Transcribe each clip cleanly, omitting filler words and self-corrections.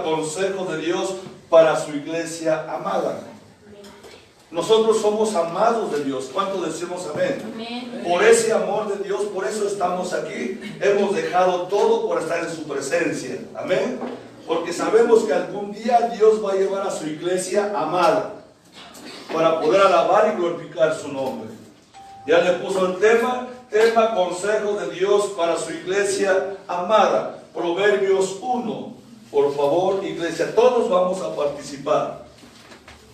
busca consejo de Dios para su iglesia amada. Nosotros somos amados de Dios. ¿Cuánto decimos amén? Amén. Por ese amor de Dios, por eso estamos aquí. Hemos dejado todo por estar en su presencia. Amén. Porque sabemos que algún día Dios va a llevar a su iglesia amada para poder alabar y glorificar su nombre. Ya le puso el tema consejo de Dios para su iglesia amada. Proverbios 1. Por favor, iglesia, todos vamos a participar.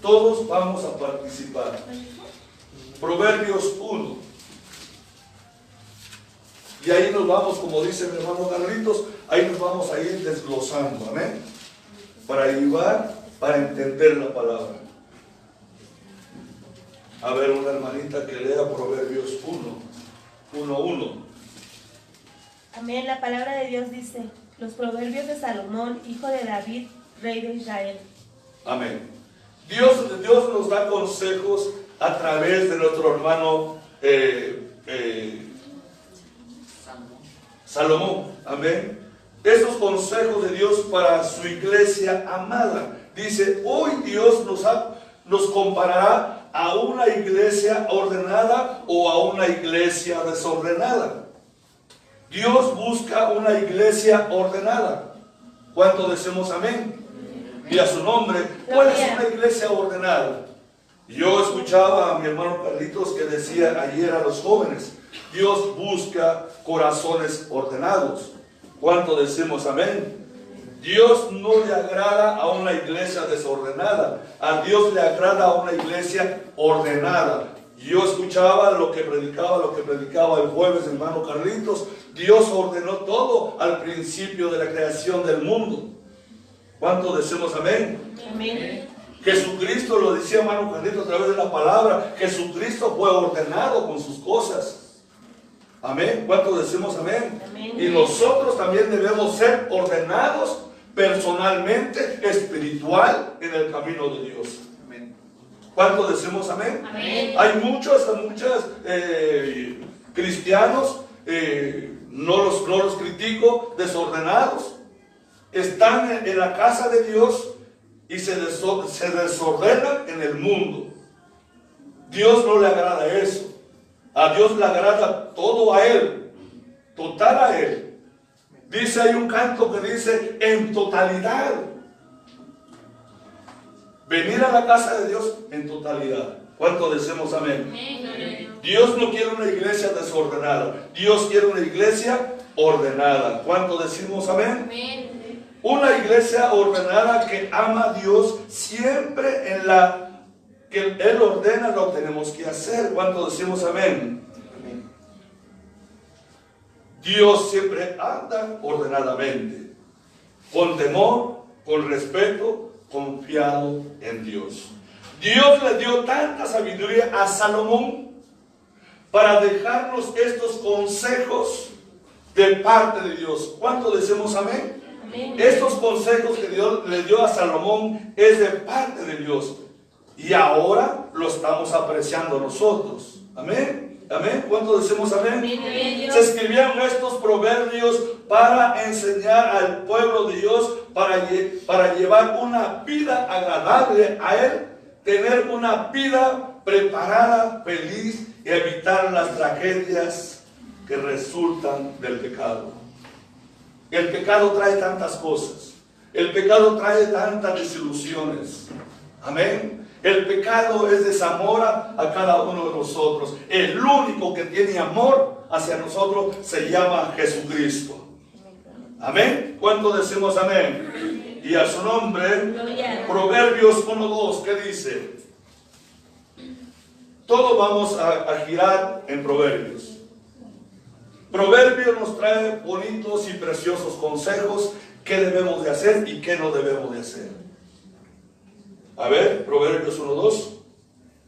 Todos vamos a participar. Proverbios 1. Y ahí nos vamos, como dice mi hermano Carlitos, ahí nos vamos a ir desglosando, amén. Para llevar, para entender la palabra. A ver, una hermanita que lea Proverbios 1:1. Amén. La palabra de Dios dice: los proverbios de Salomón, hijo de David, rey de Israel. Amén. Dios nos da consejos a través de nuestro hermano Salomón. Amén. Esos consejos de Dios para su iglesia amada. Dice, hoy Dios nos comparará a una iglesia ordenada o a una iglesia desordenada. Dios busca una iglesia ordenada. ¿Cuánto decimos amén? Y a su nombre. ¿Cuál es una iglesia ordenada? Yo escuchaba a mi hermano Carlitos que decía ayer a los jóvenes, Dios busca corazones ordenados. ¿Cuánto decimos amén? Dios no le agrada a una iglesia desordenada. A Dios le agrada a una iglesia ordenada. Yo escuchaba lo que predicaba el jueves el hermano Carlitos. Dios ordenó todo al principio de la creación del mundo. ¿Cuánto decimos amén? Amén. Jesucristo, lo decía hermano Carlitos a través de la palabra, Jesucristo fue ordenado con sus cosas. Amén. ¿Cuánto decimos amén? Amén. Y nosotros también debemos ser ordenados personalmente, espiritual, en el camino de Dios. Amén. ¿Cuánto decimos amén? Amén. Hay muchos cristianos, no los critico, desordenados. Están en la casa de Dios y se desordenan en el mundo. Dios no le agrada eso. A Dios le agrada todo a Él, total a Él. Dice, hay un canto que dice, en totalidad. Venir a la casa de Dios en totalidad. ¿Cuánto decimos amén? Amén. Dios no quiere una iglesia desordenada. Dios quiere una iglesia ordenada. ¿Cuánto decimos amén? Amén. Una iglesia ordenada que ama a Dios siempre en la que Él ordena lo tenemos que hacer. ¿Cuánto decimos amén? Amén. Dios siempre anda ordenadamente, con temor, con respeto, confiado en Dios. Dios le dio tanta sabiduría a Salomón para dejarnos estos consejos de parte de Dios. ¿Cuánto decimos amén? Amén. Estos consejos que Dios le dio a Salomón es de parte de Dios. Y ahora lo estamos apreciando nosotros. Amén. Amén. ¿Cuánto decimos amén? Amén. Se escribieron estos proverbios para enseñar al pueblo de Dios, para llevar una vida agradable a Él, tener una vida preparada, feliz y evitar las tragedias que resultan del pecado. El pecado trae tantas cosas. El pecado trae tantas desilusiones. Amén. El pecado es desamor a cada uno de nosotros. El único que tiene amor hacia nosotros se llama Jesucristo. Amén. ¿Cuánto decimos amén? Y a su nombre, Proverbios 1:2, ¿qué dice? Todos vamos a girar en Proverbios. Proverbios nos trae bonitos y preciosos consejos, qué debemos de hacer y qué no debemos de hacer. A ver, Proverbios 1:2.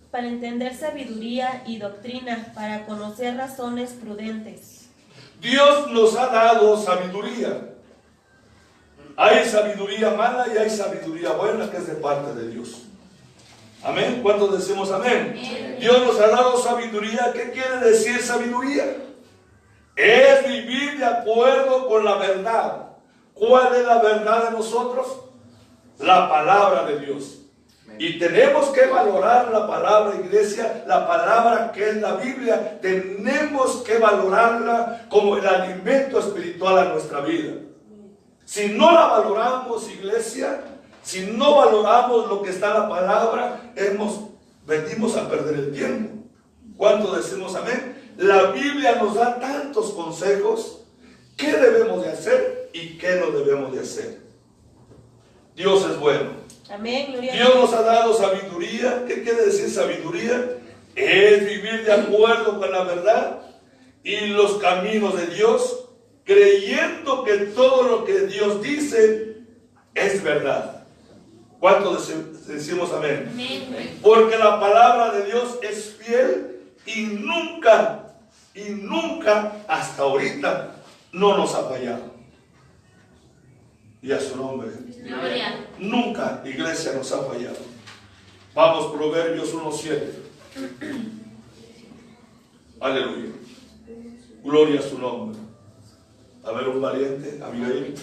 Para entender sabiduría y doctrina, para conocer razones prudentes. Dios nos ha dado sabiduría. Hay sabiduría mala y hay sabiduría buena que es de parte de Dios. Amén. ¿Cuánto decimos amén? Amén. Dios nos ha dado sabiduría. ¿Qué quiere decir sabiduría? Es vivir de acuerdo con la verdad. ¿Cuál es la verdad de nosotros? la palabra de Dios. Y tenemos que valorar la palabra, iglesia, la palabra que es la Biblia. Tenemos que valorarla como el alimento espiritual a nuestra vida. Si no la valoramos, iglesia, si no valoramos lo que está en la palabra, venimos a perder el tiempo. ¿Cuánto decimos amén? La Biblia nos da tantos consejos. ¿Qué debemos de hacer y qué no debemos de hacer? Dios es bueno. Amén, gloria a Dios nos ha dado sabiduría. ¿Qué quiere decir sabiduría? Es vivir de acuerdo con la verdad y los caminos de Dios, creyendo que todo lo que Dios dice es verdad. ¿Cuánto decimos amén? Amén. Porque la palabra de Dios es fiel y nunca, hasta ahorita, no nos ha fallado. Y a su nombre. Gloria. Nunca, iglesia, nos ha fallado. Vamos, Proverbios 1:7. Aleluya. Gloria a su nombre. A ver, un valiente, Abigail.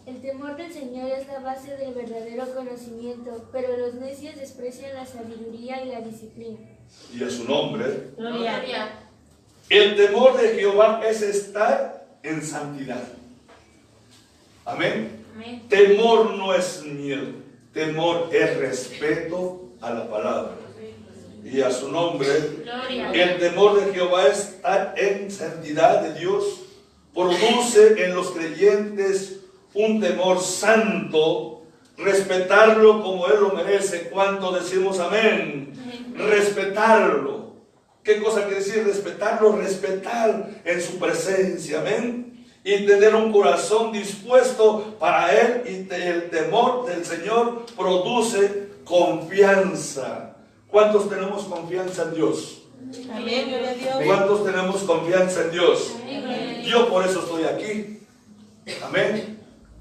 El temor del Señor es la base del verdadero conocimiento, pero los necios desprecian la sabiduría y la disciplina. Y a su nombre. Gloria. El temor de Jehová es estar en santidad. Amén. Amén. Temor no es miedo. Temor es respeto a la palabra. Y a su nombre. Gloria. El temor de Jehová es estar en santidad de Dios. Produce en los creyentes un temor santo, respetarlo como Él lo merece. ¿Cuánto decimos amén? Respetarlo. ¿Qué cosa quiere decir respetarlo? Respetar en su presencia, amén. Y tener un corazón dispuesto para Él. Y el temor del Señor produce confianza. ¿Cuántos tenemos confianza en Dios? Amén, gloria a Dios. ¿Cuántos tenemos confianza en Dios? Amén. Yo por eso estoy aquí. Amén.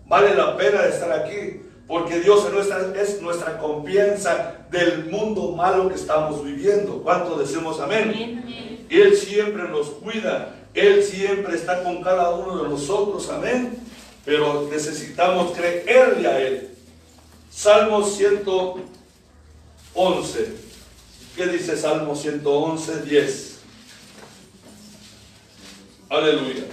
Vale la pena de estar aquí, porque Dios es nuestra confianza del mundo malo que estamos viviendo. ¿Cuántos decimos amén? Amén. Él siempre nos cuida, Él siempre está con cada uno de nosotros, amén. Pero necesitamos creerle a Él. Salmo 111. ¿Qué dice Salmo 111, 10? Aleluya.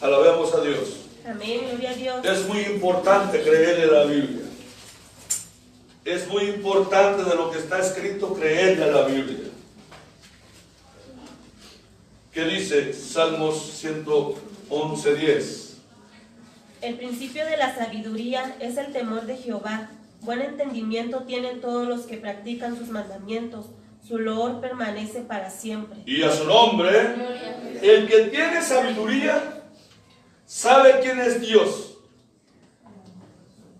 Alabemos a Dios. Amén, gloria a Dios. Es muy importante creerle a la Biblia. Es muy importante de lo que está escrito creerle a la Biblia. ¿Qué dice Salmos 111, 10? El principio de la sabiduría es el temor de Jehová. Buen entendimiento tienen todos los que practican sus mandamientos. Su loor permanece para siempre. Y a su nombre, el que tiene sabiduría sabe quién es Dios.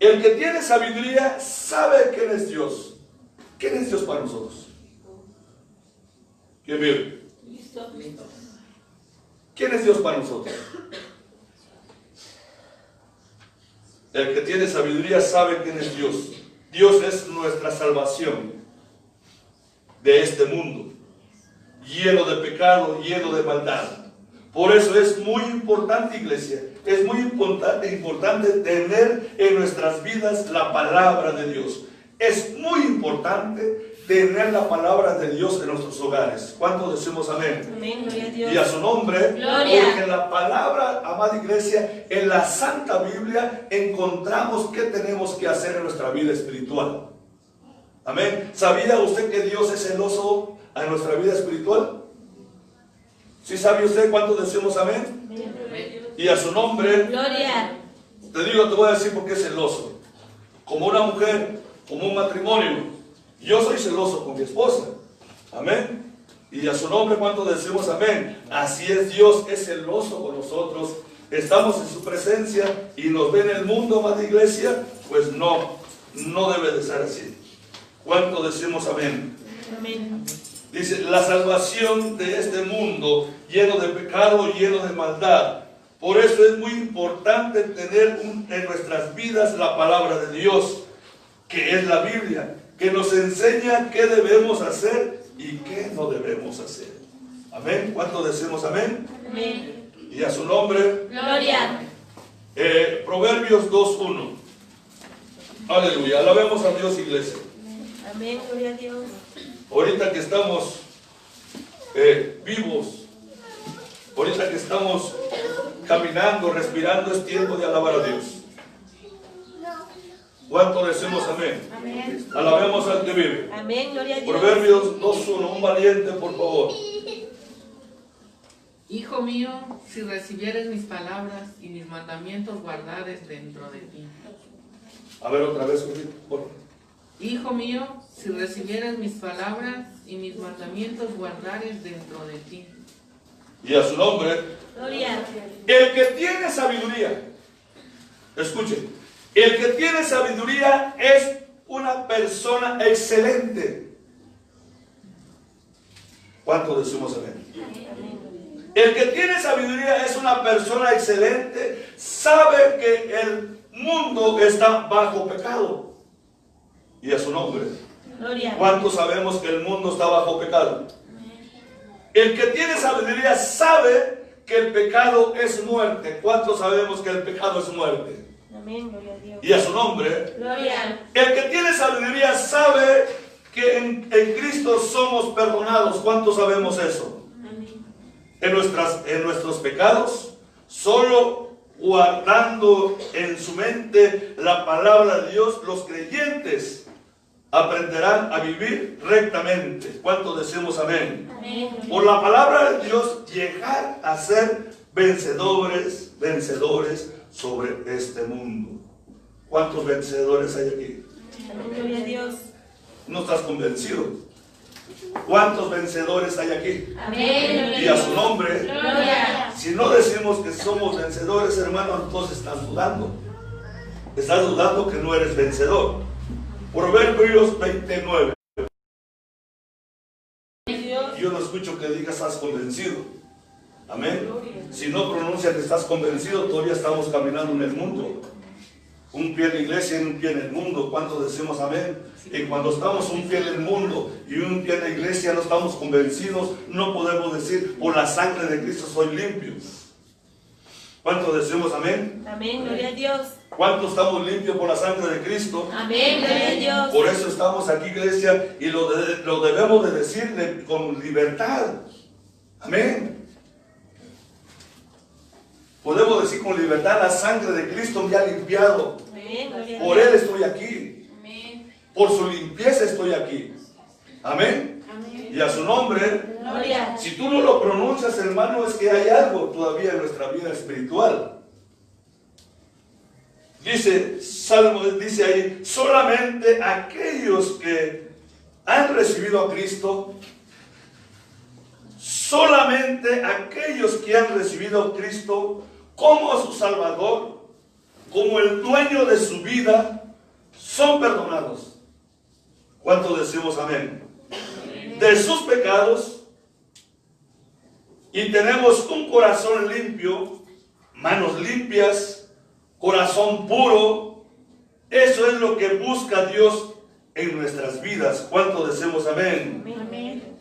El que tiene sabiduría sabe quién es Dios. ¿Quién es Dios para nosotros? ¿Quién vive? ¿Quién es Dios para nosotros? El que tiene sabiduría sabe quién es Dios. Dios es nuestra salvación de este mundo, lleno de pecado, lleno de maldad. Por eso es muy importante, iglesia, es muy importante tener en nuestras vidas la palabra de Dios. Es muy importante tener la palabra de Dios en nuestros hogares. ¿Cuántos decimos amén? Amén, gloria a Dios. Y a su nombre, Gloria. porque la palabra, amada iglesia, en la Santa Biblia encontramos qué tenemos que hacer en nuestra vida espiritual. Amén. ¿Sabía usted que Dios es celoso a nuestra vida espiritual? ¿Sí sabe usted cuánto decimos amén? Y a su nombre, Gloria. te voy a decir por qué es celoso. Como una mujer, como un matrimonio. Yo soy celoso con mi esposa. Amén. Y a su nombre, ¿cuánto decimos amén? Así es, Dios es celoso con nosotros. Estamos en su presencia y nos ve en el mundo, amada iglesia. Pues no debe de ser así. ¿Cuánto decimos amén? Amén. Dice, la salvación de este mundo lleno de pecado, lleno de maldad. Por eso es muy importante tener en nuestras vidas la palabra de Dios, que es la Biblia, que nos enseña qué debemos hacer y qué no debemos hacer. Amén. ¿Cuánto decimos amén? Amén. Y a su nombre. Gloria. Proverbios 2:1. Aleluya. Alabemos a Dios, iglesia. Amén, gloria a Dios. Ahorita que estamos vivos, ahorita que estamos caminando, respirando, es tiempo de alabar a Dios. ¿Cuánto decimos amén? Amén. Alabemos al que vive. Amén, gloria a Dios. Proverbios 2:1. Un valiente, por favor. Hijo mío, si recibieres mis palabras y mis mandamientos guardares dentro de ti. A ver otra vez, por favor. Hijo mío, si recibieres mis palabras y mis mandamientos guardares dentro de ti. Y a su nombre. Gloria. El que tiene sabiduría, escuchen, el que tiene sabiduría es una persona excelente. ¿Cuánto decimos amén? El que tiene sabiduría es una persona excelente, sabe que el mundo está bajo pecado. Y a su nombre. Gloria. ¿Cuántos sabemos que el mundo está bajo pecado? El que tiene sabiduría sabe que el pecado es muerte. ¿Cuántos sabemos que el pecado es muerte? Amén, gloria a Dios. Y a su nombre. Gloria. El que tiene sabiduría sabe que en Cristo somos perdonados. ¿Cuántos sabemos eso? En nuestros pecados, solo guardando en su mente la palabra de Dios, los creyentes aprenderán a vivir rectamente. ¿Cuántos decimos amén? Amén. Por la palabra de Dios, llegar a ser vencedores sobre este mundo. ¿Cuántos vencedores hay aquí? Amén, gloria a Dios. ¿No estás convencido? ¿Cuántos vencedores hay aquí? Amén. Y a su nombre. Gloria. Si no decimos que somos vencedores, hermano, entonces estás dudando. Estás dudando que no eres vencedor. Proverbios 29. Yo no escucho que digas estás convencido. Amén. Si no pronuncia que estás convencido, todavía estamos caminando en el mundo. Un pie en la iglesia y un pie en el mundo. ¿Cuántos decimos amén? Y cuando estamos un pie en el mundo y un pie en la iglesia, no estamos convencidos, no podemos decir, por la sangre de Cristo soy limpio. ¿Cuántos decimos amén? Amén, gloria a Dios. ¿Cuántos estamos limpios por la sangre de Cristo? Amén, gloria a Dios. Por eso estamos aquí, iglesia, y lo debemos de decir con libertad. Amén. Podemos decir con libertad, la sangre de Cristo me ha limpiado. Amén, gloria a Por Dios. Él estoy aquí. Por su limpieza estoy aquí. Amén. Y a su nombre. Gloria. Si tú no lo pronuncias, hermano, es que hay algo todavía en nuestra vida espiritual. Dice, Salmo dice ahí, solamente aquellos que han recibido a Cristo, solamente aquellos que han recibido a Cristo como a su Salvador, como el dueño de su vida, son perdonados. ¿Cuántos decimos amén? De sus pecados, y tenemos un corazón limpio, manos limpias, corazón puro. Eso es lo que busca Dios en nuestras vidas. ¿Cuántos decimos amén? Amén.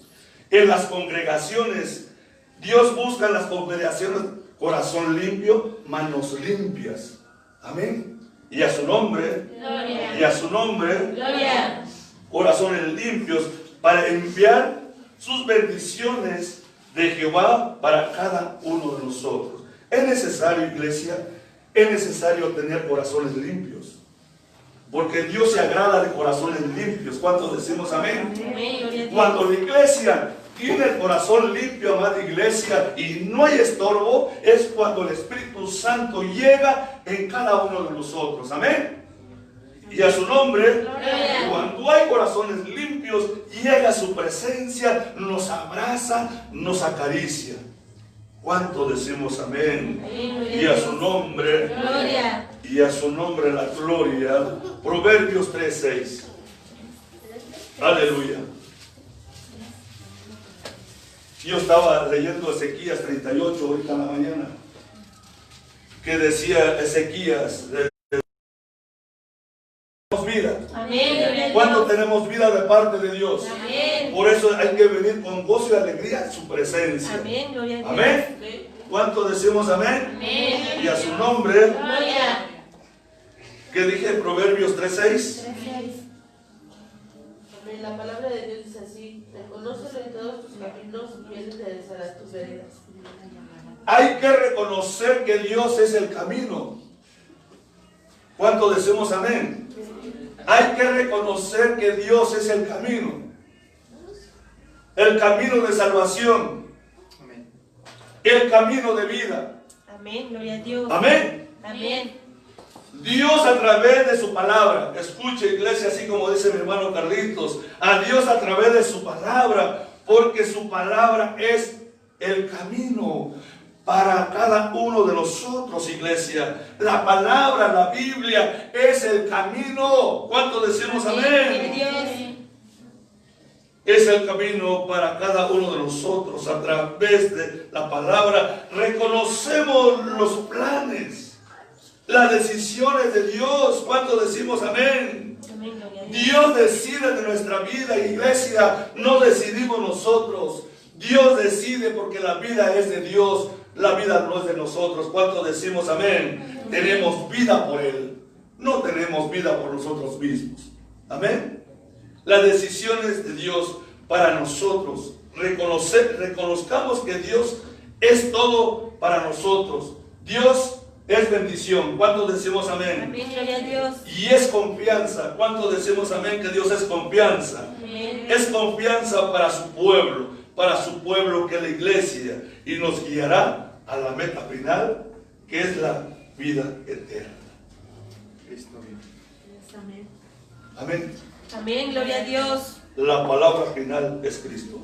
En las congregaciones, Dios busca en las congregaciones corazón limpio, manos limpias. Amén. Y a su nombre, Gloria. y a su nombre, Gloria. corazones limpios, para enviar sus bendiciones de Jehová para cada uno de nosotros. Es necesario, iglesia, es necesario tener corazones limpios, porque Dios se agrada de corazones limpios. ¿Cuántos decimos amén? Amén, gloria a Dios. Cuando la iglesia tiene el corazón limpio, amada iglesia, y no hay estorbo, es cuando el Espíritu Santo llega en cada uno de nosotros. Amén. Y a su nombre, Gloria. cuando hay corazones limpios, llega a su presencia, nos abraza, nos acaricia. ¿Cuánto decimos amén? Amén, gloria Y a a su Dios. nombre, Gloria. y a su nombre la gloria. Proverbios 3:6. Aleluya. Yo estaba leyendo Ezequías 38 ahorita en la mañana, que decía Ezequías, tenemos vida. Amén, gloria a Dios. ¿Cuándo tenemos vida de parte de Dios? Amén. Por eso hay que venir con gozo y alegría a su presencia. Amén, gloria a Dios. Amén. ¿Cuánto decimos amén? Amén. Y a su nombre, Gloria. ¿qué dije? Proverbios 3:6. Amén. La palabra de Dios dice así: reconócelo en todos tus caminos y él enderezará tus veredas. Hay que reconocer que Dios es el camino. ¿Cuánto decimos amén? Hay que reconocer que Dios es el camino. El camino de salvación. El camino de vida. Amén. Gloria a Dios. Amén. Amén. Dios a través de su palabra, escuche iglesia, así como dice mi hermano Carlitos, a Dios a través de su palabra, porque su palabra es el camino para cada uno de nosotros, iglesia. La palabra, la Biblia es el camino. ¿Cuánto decimos amén? Dios. Es el camino para cada uno de nosotros. A través de la palabra reconocemos los planes, las decisiones de Dios. ¿Cuánto decimos amén? Amén. Gloria a Dios. Dios decide de nuestra vida, iglesia. No decidimos nosotros. Dios decide porque la vida es de Dios. La vida no es de nosotros. ¿Cuánto decimos amén? Tenemos vida por Él. No tenemos vida por nosotros mismos. Amén. Las decisiones de Dios para nosotros. Reconozcamos que Dios es todo para nosotros. Dios es bendición. ¿Cuánto decimos amén? Amén. Gloria a Dios. Y es confianza. ¿Cuánto decimos amén? Que Dios es confianza. Amén. Es confianza para su pueblo que es la iglesia, y nos guiará a la meta final, que es la vida eterna. Cristo vive. Amén. Amén. Amén. Gloria a Dios. La palabra final es Cristo,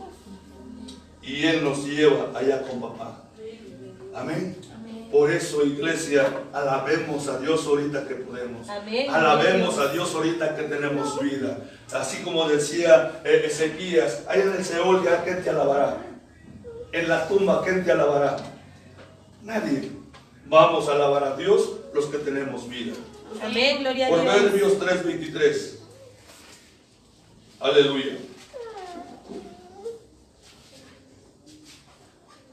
y Él nos lleva allá con papá. Amén. Por eso, iglesia, alabemos a Dios ahorita que podemos. Amén. Alabemos a Dios ahorita que tenemos vida. Así como decía Ezequías, ahí en el Seol ya, ¿quién te alabará? En la tumba, ¿quién te alabará? Nadie. Vamos a alabar a Dios los que tenemos vida. Amén. Gloria a Dios. Proverbios 3:23. Aleluya.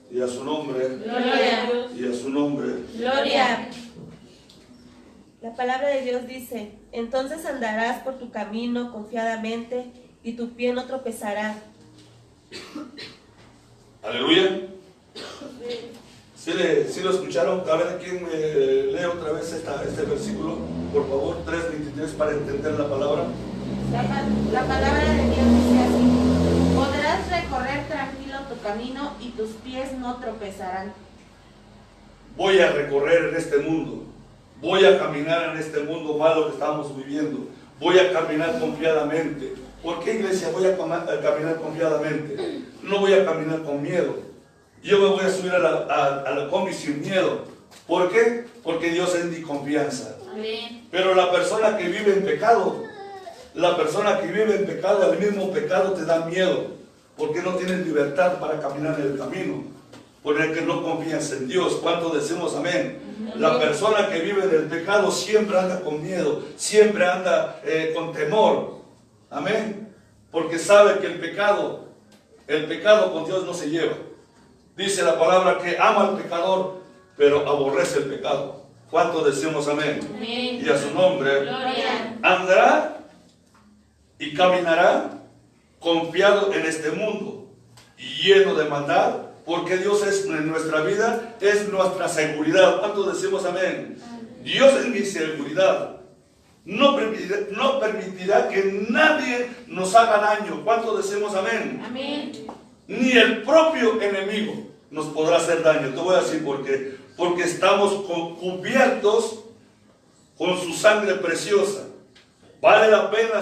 Y a su nombre. Gloria. Y a su nombre. Gloria. La palabra de Dios dice: entonces andarás por tu camino confiadamente y tu pie no tropezará. Aleluya. ¿Sí lo escucharon? A ver, ¿quién lee otra vez este versículo? Por favor, 3:23 para entender la palabra. La palabra de Dios dice así: podrás recorrer tranquilo tu camino y tus pies no tropezarán. Voy a recorrer en este mundo. Voy a caminar en este mundo malo que estamos viviendo. Voy a caminar confiadamente. ¿Por qué, iglesia, voy a caminar confiadamente? No voy a caminar con miedo. Yo me voy a subir a la combi sin miedo. ¿Por qué? Porque Dios es mi confianza. Amén. Pero la persona que vive en pecado, el mismo pecado te da miedo, porque no tienes libertad para caminar en el camino, porque no confías en Dios. ¿Cuánto decimos amén? La persona que vive en el pecado siempre anda con miedo, siempre anda con temor. Amén. Porque sabe que el pecado con Dios no se lleva. Dice la palabra que ama al pecador, pero aborrece el pecado. ¿Cuánto decimos amén? Amén. Y a su nombre. Gloria. Andará y caminará confiado en este mundo y lleno de maldad, porque Dios es en nuestra vida, es nuestra seguridad. ¿Cuánto decimos amén? Dios es mi seguridad. No permitirá que nadie nos haga daño. ¿Cuánto decimos amén? Amén. Ni el propio enemigo nos podrá hacer daño. Te voy a decir por qué. Porque estamos cubiertos con su sangre preciosa. ¿Vale la pena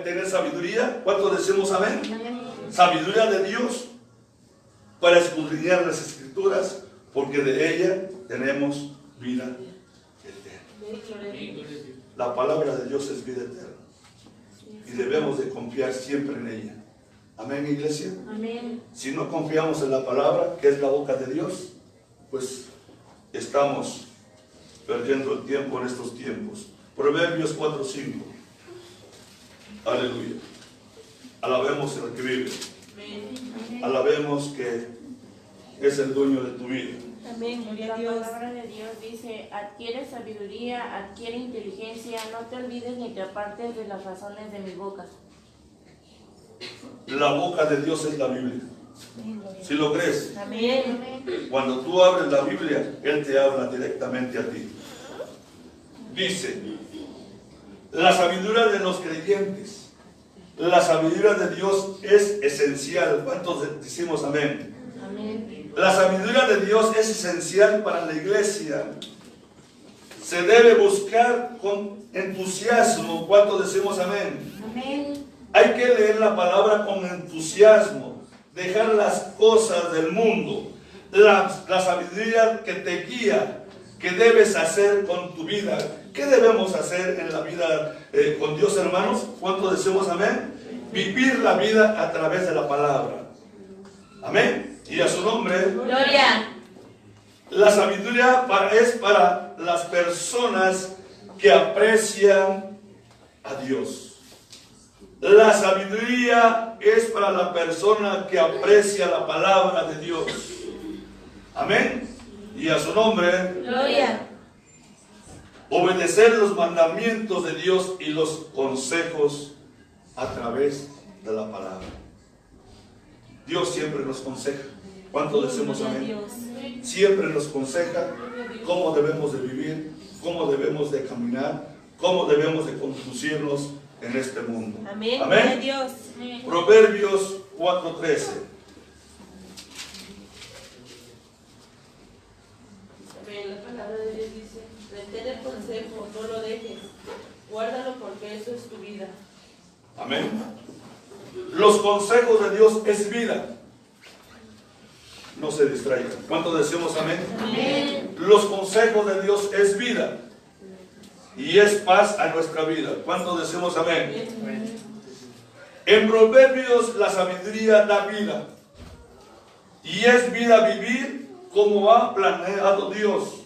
tener sabiduría? ¿Cuánto decimos amén? Sabiduría de Dios para escudriñar las Escrituras, porque de ella tenemos vida eterna. La palabra de Dios es vida eterna y debemos de confiar siempre en ella. Amén, iglesia. Amén. Si no confiamos en la palabra, que es la boca de Dios, pues estamos perdiendo el tiempo en estos tiempos. Proverbios 4:5. Aleluya. Alabemos el que vive. Alabemos que es el dueño de tu vida. Amén, gloria La a Dios. palabra de Dios dice, adquiere sabiduría, adquiere inteligencia, no te olvides ni te apartes de las razones de mi boca. La boca de Dios es la Biblia. Amén, gloria a ¿Sí lo crees? Dios. Amén. Cuando tú abres la Biblia, Él te habla directamente a ti. Dice, la sabiduría de los creyentes, la sabiduría de Dios es esencial. ¿Cuántos decimos amén? Amén. La sabiduría de Dios es esencial para la iglesia. Se debe buscar con entusiasmo. ¿Cuántos decimos amén? Amén. Hay que leer la palabra con entusiasmo, dejar las cosas del mundo, la sabiduría que te guía, que debes hacer con tu vida. ¿Qué debemos hacer en la vida con Dios, hermanos? ¿Cuántos decimos amén? Vivir la vida a través de la palabra. Amén. Y a su nombre. Gloria. La sabiduría es para las personas que aprecian a Dios. La sabiduría es para la persona que aprecia la palabra de Dios. Amén. Y a su nombre. Gloria. Obedecer los mandamientos de Dios y los consejos a través de la palabra. Dios siempre nos aconseja. ¿Cuánto decimos Gloria a amén? Dios. Siempre nos aconseja cómo debemos de vivir, cómo debemos de caminar, cómo debemos de conducirnos en este mundo. Amén. Gloria a Amén. Dios. Proverbios 4:13. Amén. La palabra de Dios dice, retén el consejo, no lo dejes, guárdalo porque eso es tu vida. Amén. Los consejos de Dios es vida. No se distraigan. ¿Cuánto decimos amén? Amén. Los consejos de Dios es vida. Y es paz a nuestra vida. ¿Cuánto decimos amén? En Proverbios la sabiduría da vida. Y es vida vivir como ha planeado Dios.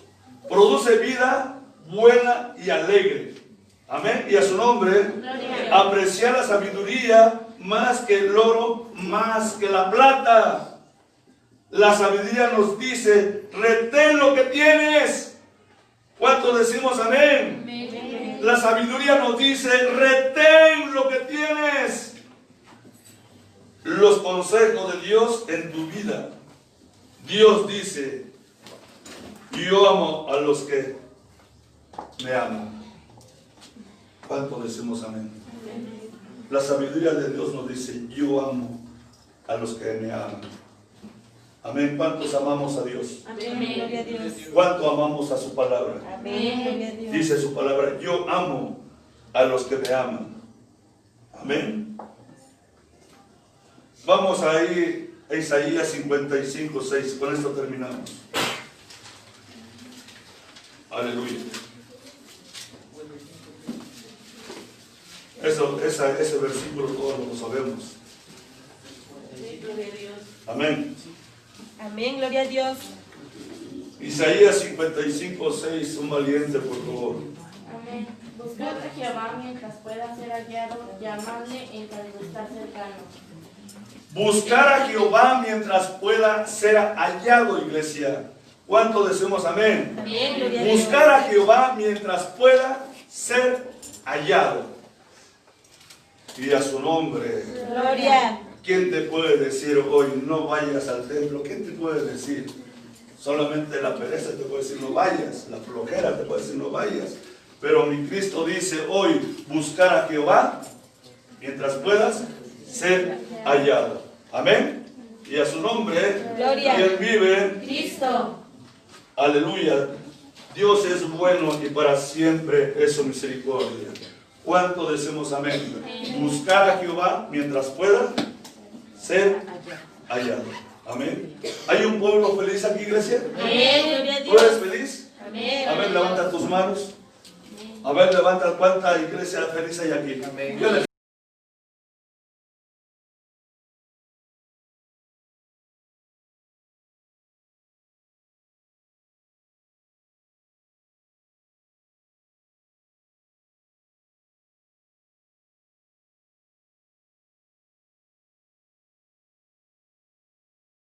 Produce vida buena y alegre. Amén. Y a su nombre, apreciar la sabiduría más que el oro, más que la plata. La sabiduría nos dice, retén lo que tienes. ¿Cuántos decimos amén? Amén. La sabiduría nos dice, retén lo que tienes. Los consejos de Dios en tu vida. Dios dice, yo amo a los que me aman. ¿Cuántos decimos amén? La sabiduría de Dios nos dice, yo amo a los que me aman. Amén. ¿Cuántos amamos a Dios? Amén. Gloria a Dios. ¿Cuánto amamos a su palabra? Amén. Gloria a Dios. Dice su palabra, yo amo a los que me aman. Amén. Vamos a ir a Isaías 55:6. Con esto terminamos. Aleluya. Ese versículo todos lo sabemos. Sí, gloria a Dios. Amén. Amén. Gloria a Dios. Isaías 55:6. Un valiente, por favor. Amén. Buscad a Jehová mientras pueda ser hallado, llamadle en cuanto está cercano. Buscar a Jehová mientras pueda ser hallado, iglesia. ¿Cuánto decimos amén? Amén. Gloria a Dios. Buscar a Jehová mientras pueda ser hallado. Y a su nombre. Gloria. ¿Quién te puede decir hoy no vayas al templo? ¿Quién te puede decir? Solamente la pereza te puede decir no vayas. La flojera te puede decir no vayas. Pero mi Cristo dice hoy, buscar a Jehová mientras puedas ser hallado. Amén. Y a su nombre, Gloria. quien vive, Cristo. aleluya. Dios es bueno y para siempre es su misericordia. ¿Cuánto decimos amén? Buscar a Jehová mientras pueda ser hallado. Amén. ¿Hay un pueblo feliz aquí, iglesia? Amén. Gloria a ¿Tú eres Dios. feliz? Amén. A ver, levanta tus manos. A ver, levanta cuánta iglesia feliz hay aquí. Amén. Yo le